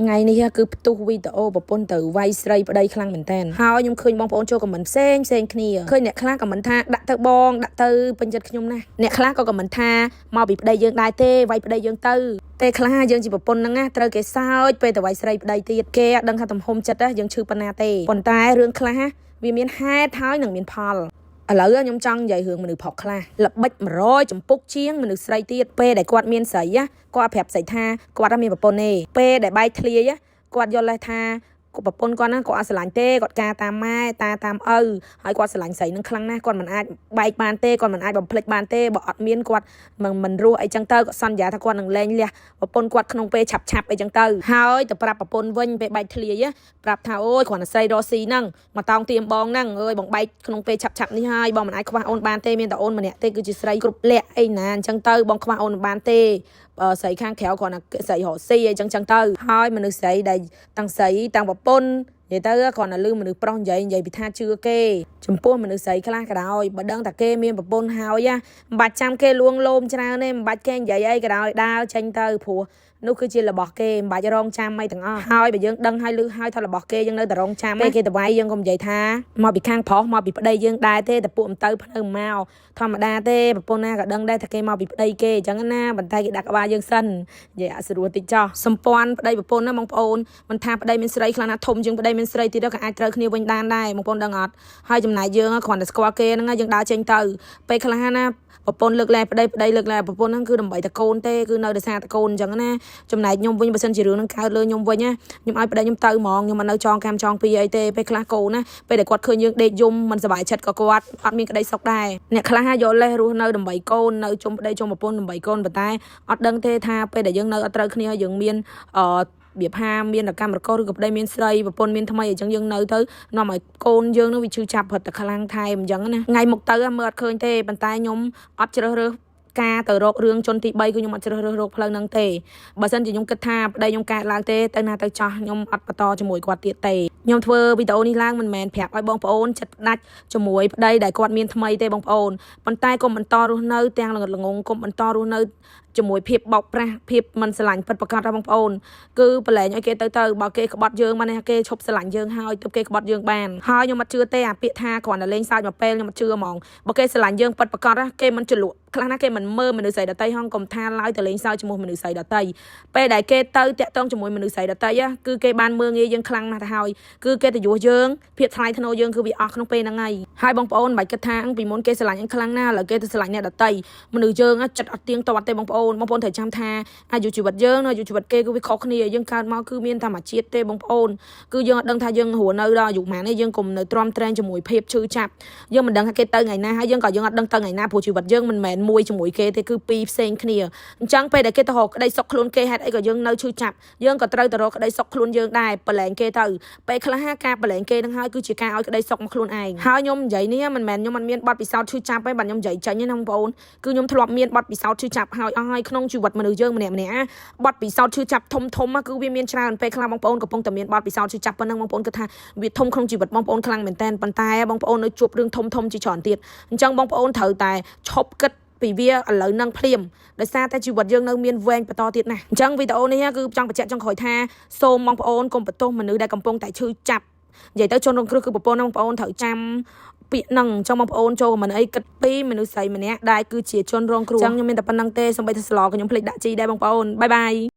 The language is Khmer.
ngàyនេះគឺផ្ទុះវីដេអូប្រពន្ធទៅវាយស្រីប្តីខ្លាំងមែនតើហើយខ្ញុំឃើញបងប្អូនចូលខមមិនផ្សេងគ្នាឃើញអ្នកខ្លះខមមិនថាដាក់ទៅបងដាក់ទៅពេញចិត្តខ្ញុំណាអ្នកខ្លះក៏ខមមិនថាមកពីប្តីយើងដែរទេវាយប្តីយើងទៅតែខ្លះយើងជាប្រពន្ធហ្នឹងណាត្រូវគេសើចពេលទៅវាយស្រីប្តីទៀតគេអត់ដឹងថាទំហំចិត្តយើងឈឺប៉ុណ្ណាទេប៉ុន្តែរឿងខ្លះវាមានហេតុហើយនឹងមានផលឥឡូវខ្ញុំចង់និយាយរឿងមនុស្សផុសខ្លះល្បិច100ចំពុកជាងមនុស្សស្រីទៀតពេលដែលគាត់មានស្រីគាត់ប្រាប់ស្រីថាគាត់អត់មានប្រពន្ធទេពេលដែលបែកធ្លាយគាត់យល់លេសថាប្រពន្ធគាត់ហ្នឹងគាត់អត់ស្រឡាញ់ទេគាត់ការតាមម៉ែតាមឪហើយគាត់ស្រឡាញ់ស្រីនឹងខ្លាំងណាស់គាត់មិនអាចបែកបានទេគាត់មិនអាចបំភ្លេចបានទេបើអត់មានគាត់មិនរស់អីចឹងទៅគាត់សន្យាថាគាត់នឹងលែងលះប្រពន្ធគាត់ក្នុងពេលឆាប់អីចឹងទៅហើយទៅប្រាប់ប្រពន្ធវិញពេលបែកធ្លាយប្រាប់ថាអូយគ្រាន់តែស្រីរស់ស៊ីហ្នឹងមកតោងទៀមបងហ្នឹងអើយបងបែកក្នុងពេលឆាប់នេះហើយបងមិនអាចខ្វះអូនបានទេមានតែអូនម្នាក់ទេគឺជាស្រីគ្រប់លក្ខអីណាអញ្ចឹងទៅបងខ្វះអូនបានទេស្រីខាងក្រៅគ្រាន់តែស្រីរស់ស៊ីអីចឹងទៅហើយមនុស្សស្រីដែលទាំងស្រីទាំងប្រពន្ធនិយាយទៅគ្រាន់តែលឺមនុស្សប្រុសនិយាយពីថាជឿគេចំពោះមនុស្សស្រីខ្លះក៏ដោយបើដឹងតែគេមានប្រពន្ធហើយមិនបាច់ចាំគេលួងលោមច្រើនទេមិនបាច់គេនិយាយអីក៏ដោយដើរចេញទៅព្រោះនោះគឺជារបស់គេមិនបាច់រងចាំអីទាំងអស់ហើយបើយើងដឹងហើយលឺហើយថារបស់គេយើងនៅតែរងចាំពេលគេទៅវាយយើងក៏និយាយថាមកពីខាងប្រុសមកពីប្តីយើងដែរទេតែពួកអំទៅភ្នៅមកធម្មតាទេប្រពន្ធណាក៏ដឹងដែរថាគេមកពីប្តីគេអញ្ចឹងណាប៉ុន្តែគេដាក់ក្បាលយើងសិននិយាយអត់ស្រួលតិចចោះសម្ព័ន្ធប្តីប្រពន្ធណាបងប្អូនមិនថាប្តីមានស្រីខ្លាំងណាស់ធំជាងប្តីមានស្រីទៀតក៏អាចត្រូវគ្នាវិញបានដែរបងប្អូនដឹងអត់ហើយចំណាយយើងគ្រាន់តែស្គាល់គេហ្នឹងយើងដើរចេញទៅពេលខ្លះណាប្រពន្ធលើកលែប្តីលើកលែប្រពន្ធហ្នឹងគឺដើម្បីតែកូនទេគឺនៅដោយសារតែកូនអញ្ចឹងណាចំណែកខ្ញុំវិញបើសិនជារឿងហ្នឹងកើតលើខ្ញុំវិញណាខ្ញុំឲ្យប្តីខ្ញុំទៅហ្មងខ្ញុំមិននៅចងកាមចងពីអីទេពេលខ្លះកូនណាពេលដែលគាត់ឃើញយើងដេកយំមិនសប្បាយចិត្តក៏គាត់អត់មានក្តីសុខដែរអ្នកខ្លះយកលេសរស់នៅដើម្បីកូននៅជុំប្តីជុំប្រពន្ធដើម្បីកូនប៉ុន្តែអត់ដឹងទេថាពេលដែលយើងនៅអត់ត្រូវគ្នាយើងមានវាផាមានកម្មរកឬក៏ប្តីមានស្រីប្រពន្ធមានថ្មីអញ្ចឹងយើងនៅទៅនាំឲ្យកូនយើងនឹងវាឈឺចាប់រត់តែខ្លាំងថែមអញ្ចឹងណាថ្ងៃមុខទៅមើលអត់ឃើញទេប៉ុន្តែខ្ញុំអត់ជ្រើសរើសការទៅរករឿងជនទី3គឺខ្ញុំអត់ជ្រើសរើសរកផ្លូវហ្នឹងទេបើសិនជាខ្ញុំគិតថាប្តីខ្ញុំកើតឡើងទេទៅណាទៅចោះខ្ញុំអត់បន្តជាមួយគាត់ទៀតទេខ្ញុំធ្វើវីដេអូនេះឡើងមិនមែនប្រាប់ឲ្យបងប្អូនចិត្តដាច់ជាមួយប្តីដែលគាត់មានថ្មីទេបងប្អូនប៉ុន្តែកុំបន្តរស់នៅទាំងល្ងងកុំបន្តរស់នៅជាមួយភាពបោកប្រាស់ភាពមិនស្រឡាញ់ពិតប្រាកដរបស់បងប្អូនគឺប្រឡែងឲ្យគេទៅបើគេក្បត់យើងមកនេះគេឈប់ស្រឡាញ់យើងហើយទើបគេក្បត់យើងបានហើយខ្ញុំអត់ជឿទេអាពាក្យថាគ្រាន់តែលេងសើចមកពេលខ្ញុំអត់ជឿហ្មងបើគេស្រឡាញ់យើងពិតប្រាកដគេមិនច្រឡក់ខ្លះណាគេមិនមើលមនុស្សស្រីដតីហងកុំថាឡើយទៅលេងសើចជាមួយមនុស្សស្រីដតីពេលដែលគេទៅតាក់ទងជាមួយមនុស្សស្រីដតីគឺគេបានមើលងាយយើងខ្លាំងណាស់ទៅហើយគឺគេទៅយោយើងភាពថ្លៃថ្នូរយើងគឺវាអស់ក្នុងពេលហ្នឹងហើយបងប្អូនមិនបាច់គិតថាពីមុនគេស្រឡាញ់យើងខ្លាំងណាស់ឥឡូវគេទៅស្រឡាញ់អ្នកដតីមនុស្សយើងចិត្តអត់ទៀងទាត់ទេបងប្អូនត្រូវចាំថាអាយុជីវិតយើងអាយុជីវិតគេគឺវាខុសគ្នាយើងកើតមកគឺមានធម្មជាតិទេបងប្អូនគឺយើងអត់ដឹងថាយើងរស់នៅដល់អាយុប៉ុន្មាននេះយើងកុំនៅទ្រាំទ្រែងជាមួយភាពឈឺចាប់យើងមិនដឹងថាគេទៅថ្ងៃណាហើយយើងក៏យើងអត់ដឹងទៅថ្ងៃណាព្រោះជីវិតយើងមិនមែនមួយជាមួយគេទេគឺពីរផ្សេងគ្នាអញ្ចឹងពេលដែលគេទៅរកក្តីសុខខ្លួនគេហេតុអីក៏យើងនៅឈឺចាប់យើងក៏ត្រូវទៅរកក្តីសុខខ្លួនយើងដែរប្រឡែងគេទៅពេលខ្លះការប្រឡែងគេនឹងហើយគឺជាការឲ្យក្តីសុខមកខ្លួនឯងហើយខ្ញុំនិយាយនេះមិនមែនខ្ញុំអត់មានបទពិសោធន៍ឈឺចាប់ទេបាទខ្ញុំនិយាយចេញណាបងប្អូនគឺខ្ញុំធ្លាប់មានបទពិសោធន៍ឈឺចាប់ហើយអស់ហើយក្នុងជីវិតមនុស្សយើងម្នាក់បទពិសោធន៍ឈឺចាប់ធំគឺវាមានច្រើនពេលខ្លះបងប្អូនកំពុងតែមានបទពិសោធន៍ឈឺចាប់ប៉ុណ្ណឹងបងប្អូនគិតថាវាធំក្នុងជីវិតបងប្អូនខ្លាំងមែនតើប៉ុន្តែបងប្អូននៅជួបរឿងធំជាច្រើនទៀតអញ្ចឹងបងប្អូនត្រូវតែឈប់គិតពីវាឥឡូវនឹងភ្លាមដោយសារតែជីវិតយើងនៅមានវែងបន្តទៀតណាអញ្ចឹងវីដេអូនេះគឺចង់បញ្ជាក់ចង់ក្រោយថាសូមបងប្អូនកុំបន្ទោសមនុស្សដែលកំពុងតែឈឺចាប់និយាយទៅជនរងគ្រោះគឺប្រពន្ធបងប្អូនត្រូវចាំពាក្យហ្នឹងចង់បងប្អូនចូលមិនអីគិតពីមនុស្សស្រីម្នាក់ដែលគឺជាជនរងគ្រោះអញ្ចឹងខ្ញុំមានតែប៉ុណ្្នឹងទេសូម្បីតែស្លក៏ខ្ញុំភ្លេចដាក់ជីដែរបងប្អូនបាយ